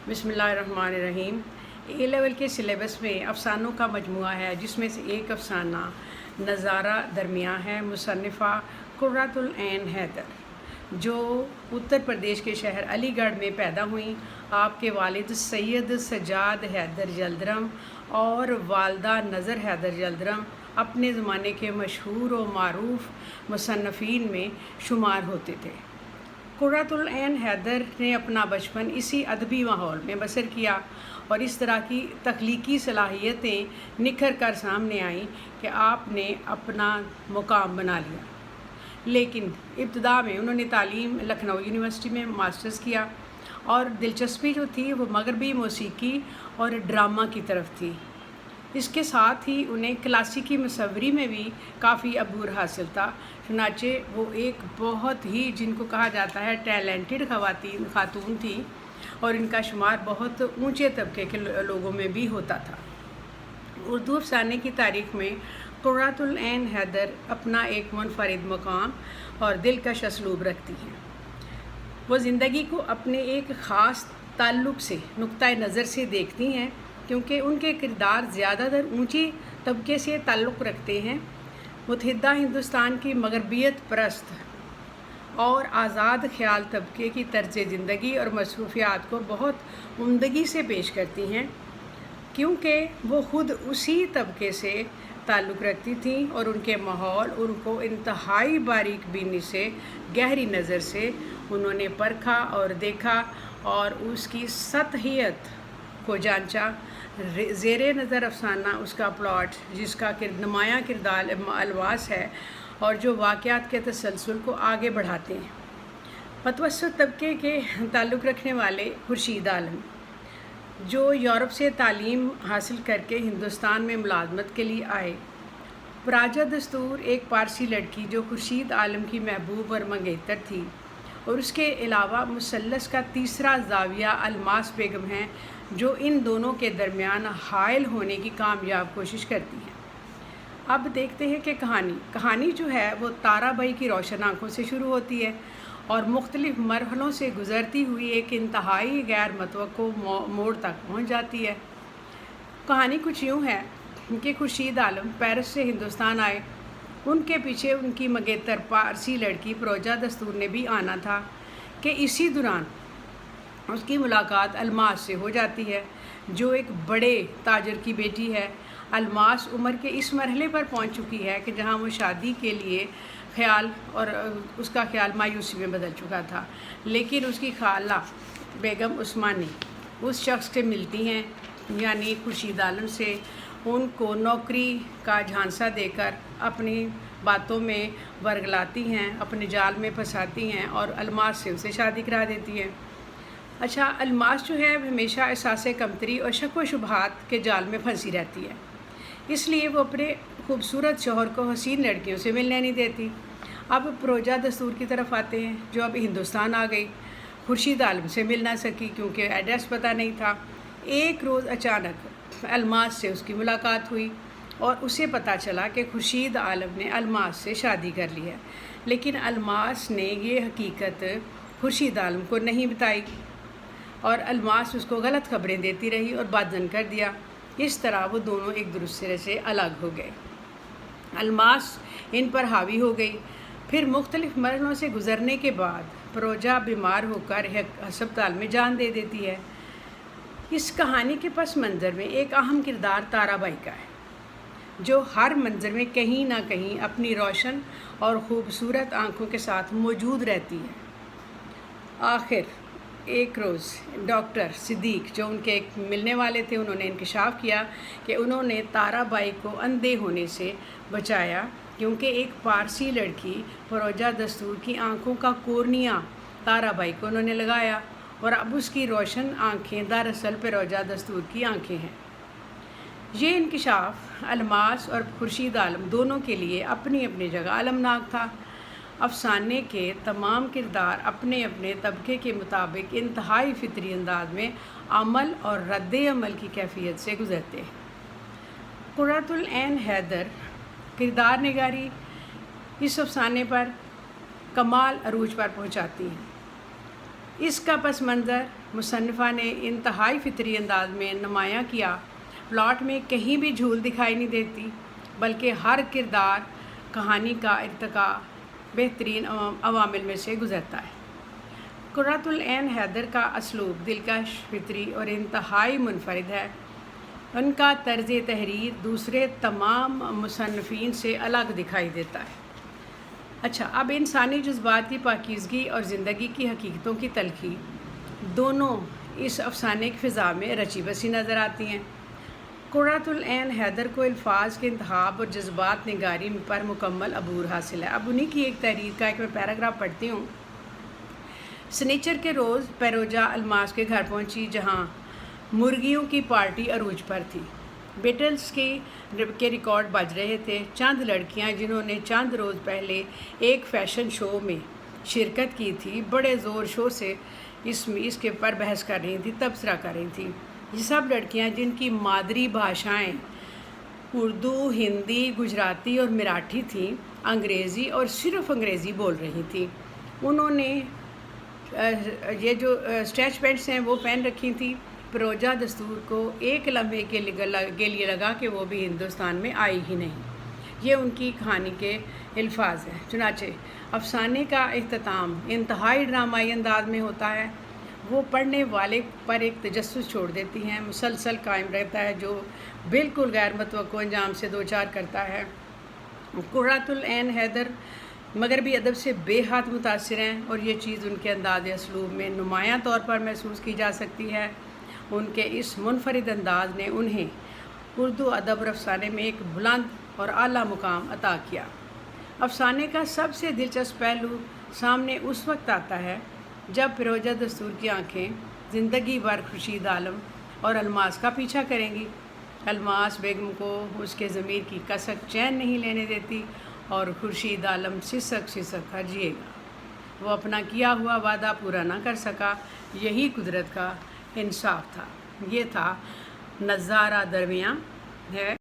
बिस्मिल्लाहिर्रहमानिर्रहीम। ए लेवल के सिलेबस में अफसानों का मजमुआ है, जिसमें से एक अफसाना नज़ारा दरमियाँ है। मुसन्निफ़ा कुर्रतुल ऐन हैदर, जो उत्तर प्रदेश के शहर अलीगढ़ में पैदा हुई। आपके वालिद सैयद सज्जाद हैदर जल्दरम और वालदा नज़र हैदर जल्दरम अपने ज़माने के मशहूर व मारूफ मुसन्निफ़ीन में शुमार होते थे। कुर्रतुल ऐन हैदर ने अपना बचपन इसी अदबी माहौल में बसर किया और इस तरह की तख्लीकी सलाहियतें निखर कर सामने आईं कि आपने अपना मुकाम बना लिया। लेकिन इब्तदा में उन्होंने तालीम लखनऊ यूनिवर्सिटी में मास्टर्स किया और दिलचस्पी जो थी वो मगरबी मौसीकी और ड्रामा की तरफ थी। इसके साथ ही उन्हें क्लासिकी मुसव्वरी में भी काफ़ी अबूर हासिल था। चुनाचे वो एक बहुत ही, जिनको कहा जाता है, टैलेंटेड खातून थी और इनका शुमार बहुत ऊंचे तबके के लोगों में भी होता था। उर्दू अफसाने की तारीख़ में कुर्रतुल ऐन हैदर अपना एक मुनफरिद मकाम और दिलकश असलूब रखती हैं। वो ज़िंदगी को अपने एक ख़ास ताल्लुक़ से, नुक्ता नज़र से देखती हैं, क्योंकि उनके किरदार ज़्यादातर ऊंची तबके से ताल्लुक़ रखते हैं। मुत्तहिदा हिंदुस्तान की मगरबियत परस्त और आज़ाद ख्याल तबके की तर्ज ज़िंदगी और मसरूफियात को बहुत उम्दगी से पेश करती हैं, क्योंकि वो ख़ुद उसी तबके से ताल्लुक़ रखती थीं और उनके माहौल उनको इंतहाई बारीक बीनी से, गहरी नज़र से उन्होंने परखा और देखा और उसकी सतहियत को जांचा। ज़ेरे नज़र अफसाना उसका प्लॉट, जिसका नुमायाँ किरदार अलमास है और जो वाक़यात के तसलसल को आगे बढ़ाते हैं। मतवसत तबके के ताल्लुक़ रखने वाले खुर्शीद आलम, जो यूरोप से तालीम हासिल करके हिंदुस्तान में मुलाज़मत के लिए आए। प्राजा दस्तूर एक पारसी लड़की जो खुर्शीद आलम की महबूब और मंगेतर थी, और उसके अलावा मुसल्लस का तीसरा ज़ाविया अलमास बेगम हैं, जो इन दोनों के दरमियान हायल होने की कामयाब कोशिश करती हैं। अब देखते हैं कि कहानी जो है वो ताराबाई की रोशन आँखों से शुरू होती है और मुख्तलिफ़ मरहलों से गुज़रती हुई एक इंतहाई गैर मतवक्को मोड़ तक पहुँच जाती है। कहानी कुछ यूँ है कि खुर्शीद आलम पेरिस से हिंदुस्तान आए। उनके पीछे उनकी मंगेतर पारसी लड़की प्रोजा दस्तूर ने भी आना था कि इसी दौरान उसकी मुलाकात अलमास से हो जाती है, जो एक बड़े ताजर की बेटी है। अलमास उम्र के इस मरहले पर पहुंच चुकी है कि जहां वो शादी के लिए उसका ख्याल मायूसी में बदल चुका था। लेकिन उसकी खाला बेगम उस्मानी उस शख्स से मिलती हैं, यानी खुर्शीद आलम से। उनको नौकरी का झांसा देकर अपनी बातों में वर्गलाती हैं, अपने जाल में फंसाती हैं और अलमास से उसे शादी करा देती हैं। अच्छा, अलमास जो है हमेशा एहसास कमतरी और शक व शुबहात के जाल में फंसी रहती है, इसलिए वो अपने खूबसूरत शौहर को हसीन लड़कियों से मिलने नहीं देती। अब प्रोजा दस्तूर की तरफ आते हैं, जो अब हिंदुस्तान आ गई। खुर्शीद आलम से मिल ना सकी क्योंकि एड्रेस पता नहीं था। एक रोज़ अचानक अलमास से उसकी मुलाकात हुई और उसे पता चला कि खुर्शीद आलम ने अलमास से शादी कर ली है। लेकिन अलमास ने ये हकीकत खुर्शीद आलम को नहीं बताई और अलमास उसको गलत खबरें देती रही और बादन कर दिया। इस तरह वो दोनों एक दूसरे से अलग हो गए। अलमास इन पर हावी हो गई। फिर मुख्तलिफ़ मरहलों से गुज़रने के बाद प्रोजा बीमार होकर अस्पताल में जान दे देती है। इस कहानी के पस मंज़र में एक अहम किरदार ताराबाई का है, जो हर मंज़र में कहीं ना कहीं अपनी रोशन और ख़ूबसूरत आँखों के साथ मौजूद रहती है। आखिर एक रोज़ डॉक्टर सिद्दीक, जो उनके एक मिलने वाले थे, उन्होंने इंकशाफ किया कि उन्होंने ताराबाई को अंधे होने से बचाया, क्योंकि एक पारसी लड़की प्रोजा दस्तूर की आँखों का कोर्निया ताराबाई को उन्होंने लगाया और अब उसकी रोशन आँखें दरअसल प्रोजा दस्तूर की आँखें हैं। ये इंकशाफ अलमास और खुर्शीद आलम दोनों के लिए अपनी अपनी जगह अलमनाक था। अफसाने के तमाम किरदार अपने अपने तबके के मुताबिक इंतहाई फितरी अंदाज में अमल और रद्द अमल की कैफियत से गुज़रते हैं। कुर्रतुल ऐन हैदर किरदार निगारी इस अफसाने पर कमाल अरूज पर पहुँचाती हैं। इसका पस मंज़र मुसन्निफ़ा ने इंतहाई फितरी अंदाज में नुमायाँ किया। प्लॉट में कहीं भी झूल दिखाई नहीं देती, बल्कि हर किरदार कहानी का इर्तिका बेहतरीन अवामिल में से गुज़रता है। कुर्रतुल ऐन हैदर का असलूब दिलकश, फितरी और इंतहाई मुनफरिद है। उनका तर्ज़ तहरीर दूसरे तमाम मुसन्निफ़ीन से अलग दिखाई देता है। अच्छा, अब इंसानी जज्बात की पाकीज़गी और ज़िंदगी की हकीकतों की तलखी दोनों इस अफसाने की फ़िज़ा में रची बसी नज़र आती हैं। कुर्रतुल ऐन हैदर को अल्फाज के इंतखाब और जज्बात निगारी पर मुकम्मल अबूर हासिल है। अब उन्हीं की एक तहरीर का एक मैं पैराग्राफ पढ़ती हूँ। सनीचर के रोज़ पैरोजा अलमास के घर पहुँची, जहाँ मुर्गियों की पार्टी अरूज पर थी। बीटल्स के रिकॉर्ड बज रहे थे। चंद लड़कियां जिन्होंने चंद रोज़ पहले एक फ़ैशन शो में शिरकत की थी, बड़े ज़ोर शोर से इसके पर बहस कर रही थी, तबसरा कर रही थी। ये सब लड़कियां जिनकी मादरी भाषाएं उर्दू, हिंदी, गुजराती और मराठी थीं, अंग्रेज़ी और सिर्फ अंग्रेज़ी बोल रही थी। उन्होंने ये जो स्ट्रेच पैंट्स हैं वो पहन रखी थी। फिरोजा दस्तूर को एक लम्हे के लिए लगा कि वो भी हिंदुस्तान में आई ही नहीं। ये उनकी कहानी के अल्फाज हैं। चुनाचे अफसाने का इख्तिताम इंतहाई ड्रामाई अंदाज में होता है। वो पढ़ने वाले पर एक तजस्सुस छोड़ देती हैं, मुसलसल कायम रहता है, जो बिल्कुल गैर मुतवक्को अंजाम से दो चार करता है। कुर्रतुल ऐन हैदर मगरबी अदब से बेहद मुतासिर हैं और ये चीज़ उनके अंदाज़ असलूब में नुमायाँ तौर पर महसूस की जा सकती है। उनके इस मुनफरिद अंदाज ने उन्हें उर्दू अदब और अफसाने में एक बुलंद और आला मुकाम अता किया। अफसाने का सबसे दिलचस्प पहलू सामने उस वक्त आता है जब फिरोजा दस्तूर की आंखें ज़िंदगी भर खुर्शीद आलम और अलमास का पीछा करेंगी। अलमास बेगम को उसके ज़मीर की कसक चैन नहीं लेने देती और खुर्शीद आलम सिसक कर जिएगा। वो अपना किया हुआ वादा पूरा ना कर सका। यही कुदरत का इंसाफ था। ये था नज़ारा दरमियाँ है।